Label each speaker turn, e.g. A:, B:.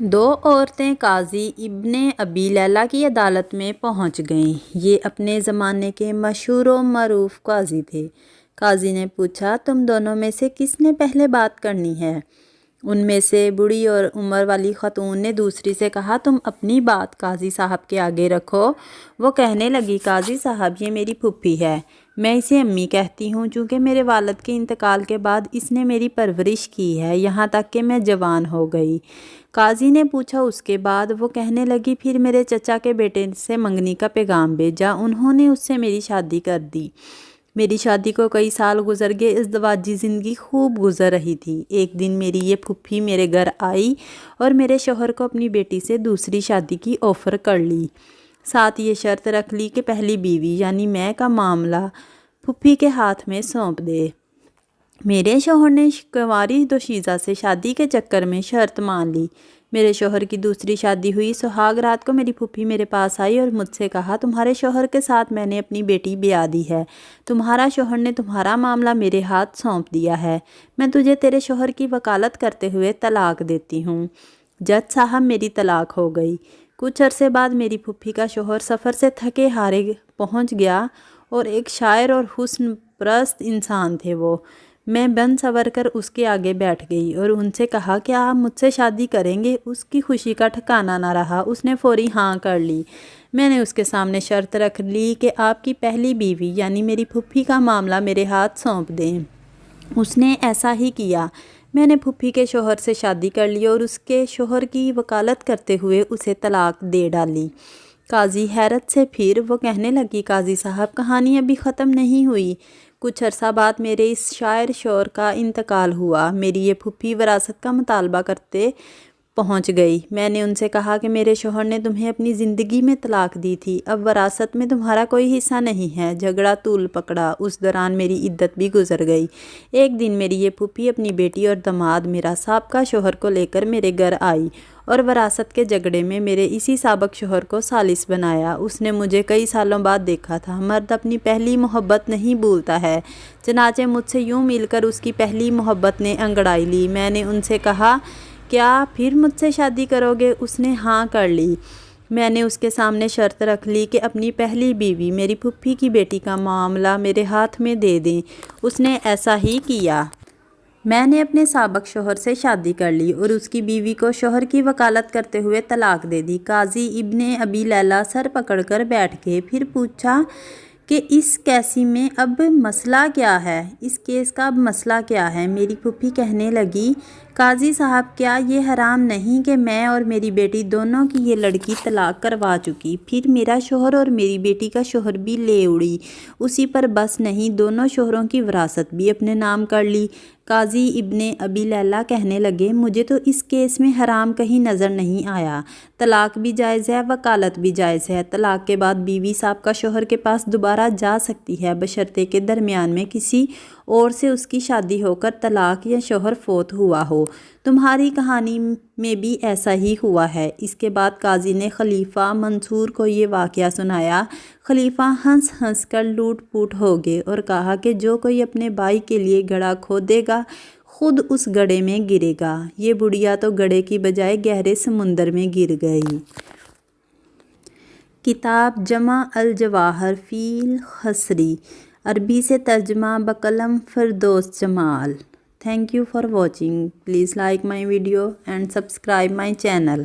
A: دو عورتیں قاضی ابن ابی لیلہ کی عدالت میں پہنچ گئیں۔ یہ اپنے زمانے کے مشہور و معروف قاضی تھے۔ قاضی نے پوچھا، تم دونوں میں سے کس نے پہلے بات کرنی ہے؟ ان میں سے بوڑھی اور عمر والی خاتون نے دوسری سے کہا، تم اپنی بات قاضی صاحب کے آگے رکھو۔ وہ کہنے لگی، قاضی صاحب، یہ میری پھوپھی ہے۔ میں اسے امی کہتی ہوں چونکہ میرے والد کے انتقال کے بعد اس نے میری پرورش کی ہے یہاں تک کہ میں جوان ہو گئی۔ قاضی نے پوچھا، اس کے بعد؟ وہ کہنے لگی، پھر میرے چچا کے بیٹے سے منگنی کا پیغام بھیجا۔ انہوں نے اس سے میری شادی کر دی۔ میری شادی کو کئی سال گزر گئے۔ ازدواجی زندگی خوب گزر رہی تھی۔ ایک دن میری یہ پھوپھی میرے گھر آئی اور میرے شوہر کو اپنی بیٹی سے دوسری شادی کی آفر کر لی۔ ساتھ یہ شرط رکھ لی کہ پہلی بیوی یعنی میں کا معاملہ پھوپھی کے ہاتھ میں سونپ دے۔ میرے شوہر نے کنواری دوشیزہ سے شادی کے چکر میں شرط مان لی۔ میرے شوہر کی دوسری شادی ہوئی۔ سہاگ رات کو میری پھوپھی میرے پاس آئی اور مجھ سے کہا، تمہارے شوہر کے ساتھ میں نے اپنی بیٹی بیاہ دی ہے۔ تمہارا شوہر نے تمہارا معاملہ میرے ہاتھ سونپ دیا ہے۔ میں تجھے تیرے شوہر کی وکالت کرتے ہوئے طلاق دیتی ہوں۔ جج صاحب، میری طلاق ہو گئی۔ کچھ عرصے بعد میری پھوپھی کا شوہر سفر سے تھکے ہارے پہنچ گیا اور ایک شاعر اور حسن پرست انسان تھے وہ۔ میں بن سور کر اس کے آگے بیٹھ گئی اور ان سے کہا، کیا آپ مجھ سے شادی کریں گے؟ اس کی خوشی کا ٹھکانہ نہ رہا۔ اس نے فوری ہاں کر لی۔ میں نے اس کے سامنے شرط رکھ لی کہ آپ کی پہلی بیوی یعنی میری پھوپھی کا معاملہ میرے ہاتھ سونپ دیں۔ اس نے ایسا ہی کیا۔ میں نے پھوپھی کے شوہر سے شادی کر لی اور اس کے شوہر کی وکالت کرتے ہوئے اسے طلاق دے ڈالی۔ قاضی حیرت سے پھر وہ کہنے لگی، قاضی صاحب، کہانی ابھی ختم نہیں ہوئی۔ کچھ عرصہ بعد میرے اس شاعر شوہر کا انتقال ہوا۔ میری یہ پھوپھی وراثت کا مطالبہ کرتے پہنچ گئی۔ میں نے ان سے کہا کہ میرے شوہر نے تمہیں اپنی زندگی میں طلاق دی تھی، اب وراثت میں تمہارا کوئی حصہ نہیں ہے۔ جھگڑا طول پکڑا۔ اس دوران میری عدت بھی گزر گئی۔ ایک دن میری یہ پھوپھی اپنی بیٹی اور داماد میرا سابقہ شوہر کو لے کر میرے گھر آئی اور وراثت کے جھگڑے میں میرے اسی سابق شوہر کو ثالث بنایا۔ اس نے مجھے کئی سالوں بعد دیکھا تھا۔ مرد اپنی پہلی محبت نہیں بھولتا ہے۔ چنانچہ مجھ سے یوں مل کر اس کی پہلی محبت نے انگڑائی لی۔ میں نے ان سے کہا، کیا پھر مجھ سے شادی کرو گے؟ اس نے ہاں کر لی۔ میں نے اس کے سامنے شرط رکھ لی کہ اپنی پہلی بیوی میری پھوپھی کی بیٹی کا معاملہ میرے ہاتھ میں دے دیں۔ اس نے ایسا ہی کیا۔ میں نے اپنے سابق شوہر سے شادی کر لی اور اس کی بیوی کو شوہر کی وکالت کرتے ہوئے طلاق دے دی۔ قاضی ابن ابی لیلہ سر پکڑ کر بیٹھ گئے۔ پھر پوچھا کہ اس کیسی میں اب مسئلہ کیا ہے؟ اس کیس کا اب مسئلہ کیا ہے؟ میری پھوپھی کہنے لگی، قاضی صاحب، کیا یہ حرام نہیں کہ میں اور میری بیٹی دونوں کی یہ لڑکی طلاق کروا چکی، پھر میرا شوہر اور میری بیٹی کا شوہر بھی لے اڑی، اسی پر بس نہیں، دونوں شوہروں کی وراثت بھی اپنے نام کر لی۔ قاضی ابن ابی لیلہ کہنے لگے، مجھے تو اس کیس میں حرام کہیں نظر نہیں آیا۔ طلاق بھی جائز ہے، وکالت بھی جائز ہے۔ طلاق کے بعد بیوی سابقہ شوہر کے پاس دوبارہ جا سکتی ہے بشرطے کہ درمیان میں کسی اور سے اس کی شادی ہو کر طلاق یا شوہر فوت ہوا ہو۔ تمہاری کہانی میں بھی ایسا ہی ہوا ہے۔ اس کے بعد قاضی نے خلیفہ منصور کو یہ واقعہ سنایا۔ خلیفہ ہنس ہنس کر لوٹ پوٹ ہو گئے اور کہا کہ جو کوئی اپنے بھائی کے لیے گڑھا کھودے گا خود اس گڑھے میں گرے گا۔ یہ بڑھیا تو گڑھے کی بجائے گہرے سمندر میں گر گئی۔ کتاب جمع الجواہر فی الحصری، عربی سے ترجمہ بقلم فردوس جمال۔ Thank you for watching. Please like my video and subscribe my channel.